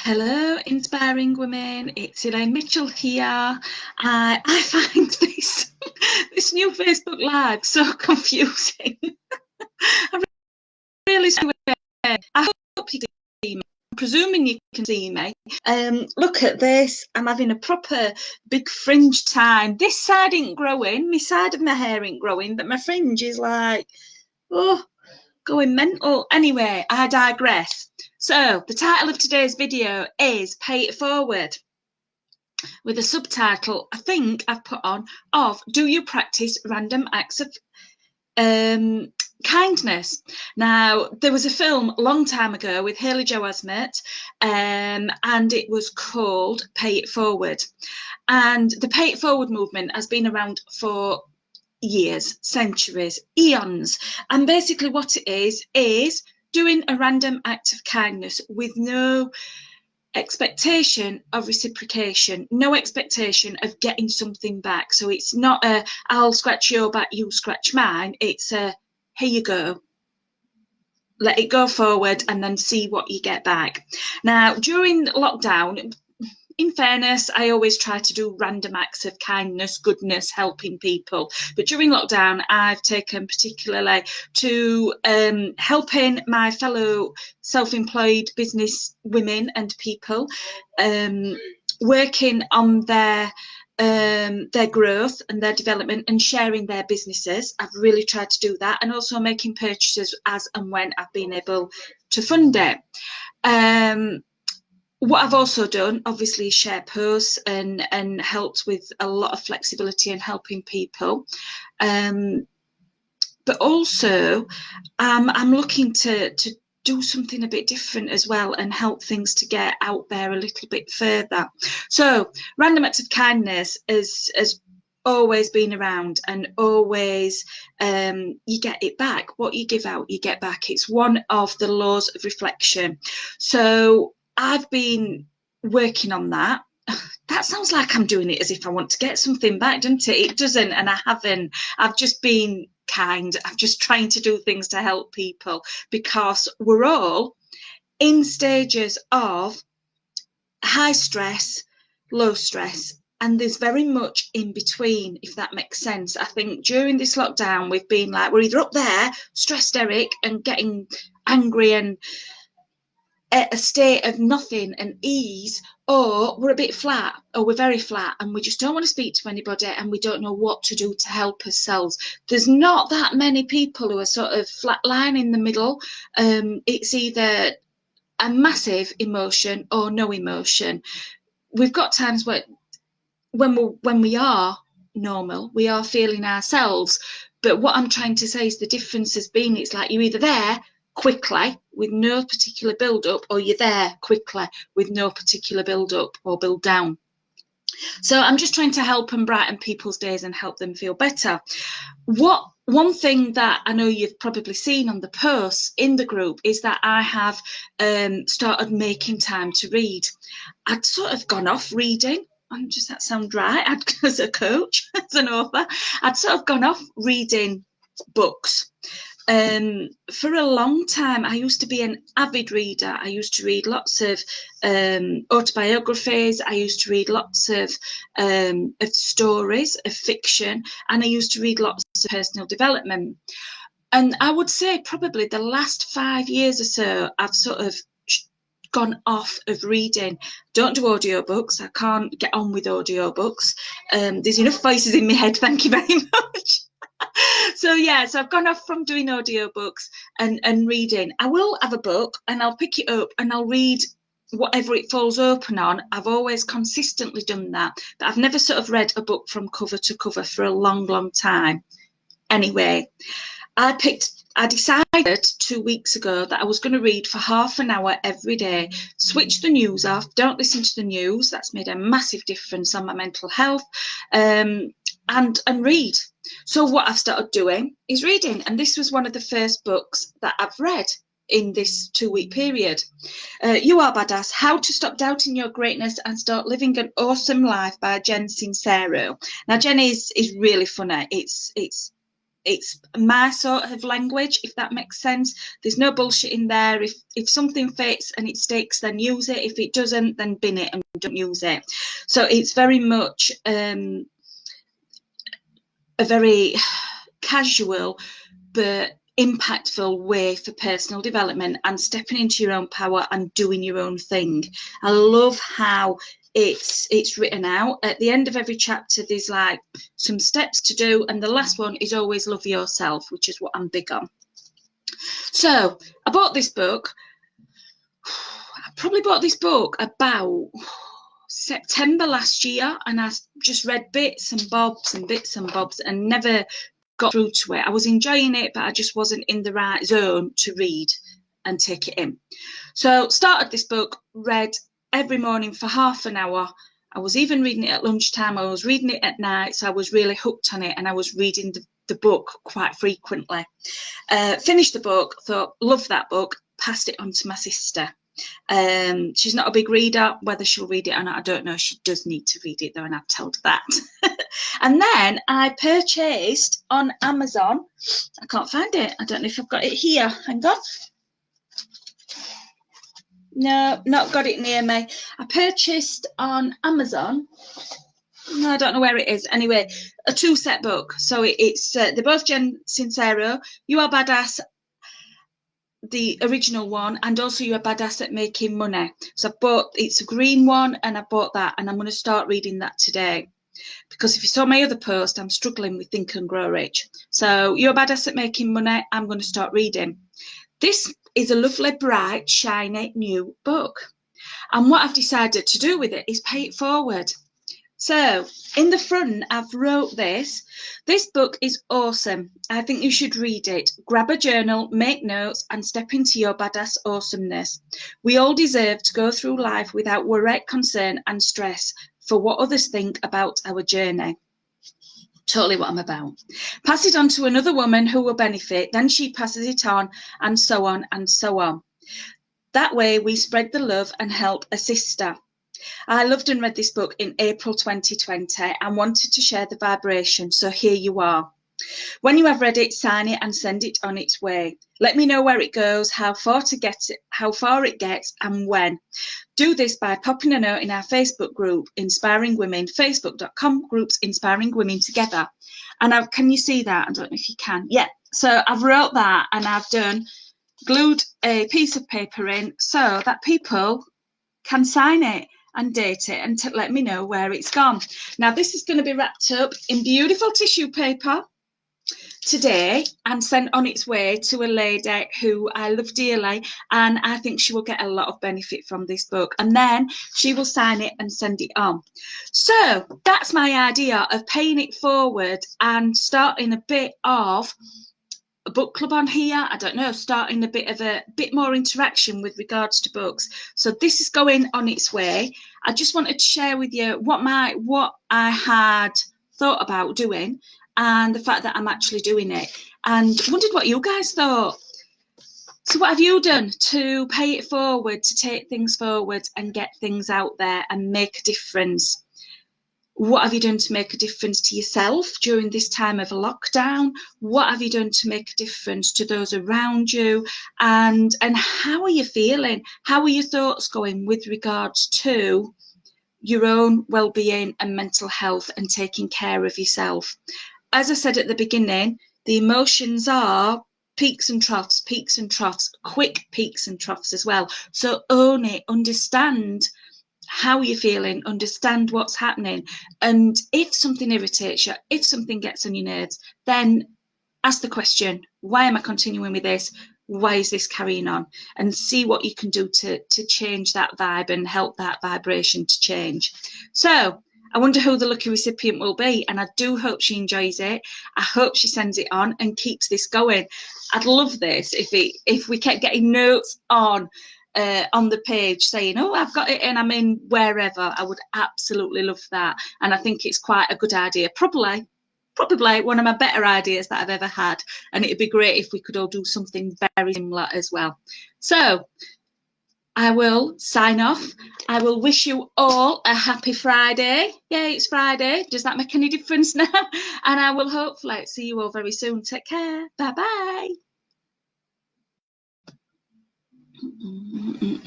Hello, inspiring women. It's Elaine Mitchell here. I find this new Facebook Live so confusing. I really see it. I hope you can see me. I'm presuming you can see me. Look at this. I'm having a proper big fringe time. This side ain't growing. My side of my hair ain't growing, but my fringe is like, oh, going mental. Anyway, I digress. So the title of today's video is Pay It Forward, with a subtitle I think I've put on of Do You Practice Random Acts of Kindness? Now, there was a film a long time ago with Haley Joel Osment, and it was called Pay It Forward. And the Pay It Forward movement has been around for years, centuries, eons. And basically what it is doing a random act of kindness with no expectation of reciprocation, no expectation of getting something back. So it's not a I'll scratch your back, you scratch mine. It's a here you go, let it go forward and then see what you get back. Now, during lockdown, in fairness, I always try to do random acts of kindness, goodness, helping people. But during lockdown, I've taken particularly to helping my fellow self-employed business women and people, working on their growth and their development and sharing their businesses. I've really tried to do that, and also making purchases as and when I've been able to fund it. What I've also done, obviously, is share posts and helped with a lot of flexibility and helping people. But also, I'm looking to do something a bit different as well and help things to get out there a little bit further. So, random acts of kindness has always been around, and always you get it back. What you give out, you get back. It's one of the laws of reflection. So I've been working on that. That sounds like I'm doing it as if I want to get something back, doesn't it? It doesn't, and I haven't. I've just been kind. I'm just trying to do things to help people, because we're all in stages of high stress, low stress, and there's very much in between, if that makes sense. I think during this lockdown, we've been like, we're either up there, stressed Eric, and getting angry and a state of nothing and ease, or we're a bit flat, or we're very flat, and we just don't want to speak to anybody, and we don't know what to do to help ourselves. There's not that many people who are sort of flatline in the middle. It's either a massive emotion or no emotion. We've got times where when we are normal, we are feeling ourselves. But what I'm trying to say is the difference has been, it's like you're either there quickly with no particular build up, or you're there quickly with no particular build up or build down. So I'm just trying to help and brighten people's days and help them feel better. One thing that I know you've probably seen on the posts in the group is that I have started making time to read. I'd sort of gone off reading. Does that sound right? As a coach, as an author, I'd sort of gone off reading books. For a long time, I used to be an avid reader. I used to read lots of autobiographies. I used to read lots of stories, of fiction, and I used to read lots of personal development. And I would say probably the last 5 years or so, I've sort of gone off of reading. Don't do audiobooks. I can't get on with audiobooks. There's enough voices in my head, thank you very much. So I've gone off from doing audiobooks and reading. I will have a book and I'll pick it up and I'll read whatever it falls open on. I've always consistently done that, but I've never sort of read a book from cover to cover for a long time. Anyway, I decided 2 weeks ago that I was going to read for half an hour every day. Switch the news off, don't listen to the news. That's made a massive difference on my mental health, and read. So what I've started doing is reading, and this was one of the first books that I've read in this 2-week period. You Are Badass, How to Stop Doubting Your Greatness and Start Living an Awesome Life by Jen Sincero. Now, Jen is really funny. It's it's my sort of language, if that makes sense. There's no bullshit in there. If something fits and it sticks, then use it. If it doesn't, then bin it and don't use it. So it's very much a very casual but impactful way for personal development and stepping into your own power and doing your own thing. I love how it's written out. At the end of every chapter, there's like some steps to do, and the last one is always love yourself, which is what I'm big on. So I bought this book. I probably bought this book about September last year, and I just read bits and bobs and never got through to it. I was enjoying it, but I just wasn't in the right zone to read and take it in. So started this book, read every morning for half an hour. I was even reading it at lunchtime. I was reading it at night, so I was really hooked on it, and I was reading the book quite frequently. Finished the book, thought, love that book, passed it on to my sister. She's not a big reader. Whether she'll read it or not, I don't know. She does need to read it though, and I've told her that. And then I purchased on Amazon. I can't find it. I don't know if I've got it here. Hang on. No, not got it near me. I purchased on Amazon. No, I don't know where it is. Anyway, a 2-set book. So it's they're both Jen Sincero. You Are Badass, the original one, and also You're Badass at Making Money. So I bought, it's a green one, and I bought that, and I'm going to start reading that today. Because if you saw my other post, I'm struggling with Think and Grow Rich. So You're Badass at Making Money, I'm going to start reading. This is a lovely, bright, shiny new book. And what I've decided to do with it is pay it forward. So in the front, I've wrote this. This book is awesome. I think you should read it. Grab a journal, make notes, and step into your badass awesomeness. We all deserve to go through life without worry, concern, and stress for what others think about our journey. Totally what I'm about. Pass it on to another woman who will benefit, then she passes it on, and so on and so on. That way we spread the love and help a sister. I loved and read this book in April 2020 and wanted to share the vibration, so here you are. When you have read it, sign it and send it on its way. Let me know where it goes, how far it gets, and when. Do this by popping a note in our Facebook group, Inspiring Women, facebook.com groups Inspiring Women Together. And can you see that? I don't know if you can. Yeah, so I've wrote that, and I've glued a piece of paper in so that people can sign it and date it and let me know where it's gone. Now this is going to be wrapped up in beautiful tissue paper today and sent on its way to a lady who I love dearly, and I think she will get a lot of benefit from this book, and then she will sign it and send it on. So that's my idea of paying it forward and starting a bit of a book club on here. I don't know, starting a bit more interaction with regards to books. So this is going on its way. I just wanted to share with you what I had thought about doing and the fact that I'm actually doing it, and wondered what you guys thought. So what have you done to pay it forward, to take things forward and get things out there and make a difference? What have you done to make a difference to yourself during this time of lockdown? What have you done to make a difference to those around you? And how are you feeling? How are your thoughts going with regards to your own well-being and mental health and taking care of yourself? As I said at the beginning, the emotions are peaks and troughs, quick peaks and troughs as well. So own it, understand how you're feeling, understand what's happening, and if something irritates you, if something gets on your nerves, then ask the question, why am I continuing with this? Why is this carrying on? And see what you can do to change that vibe and help that vibration to change. So I wonder who the lucky recipient will be, and I do hope she enjoys it. I hope she sends it on and keeps this going. I'd love this if we kept getting notes on the page saying, oh, I've got it and I'm in wherever. I would absolutely love that. And I think it's quite a good idea. Probably one of my better ideas that I've ever had. And it'd be great if we could all do something very similar as well. So I will sign off. I will wish you all a happy Friday. Yay, it's Friday. Does that make any difference now? And I will hopefully see you all very soon. Take care. Bye-bye.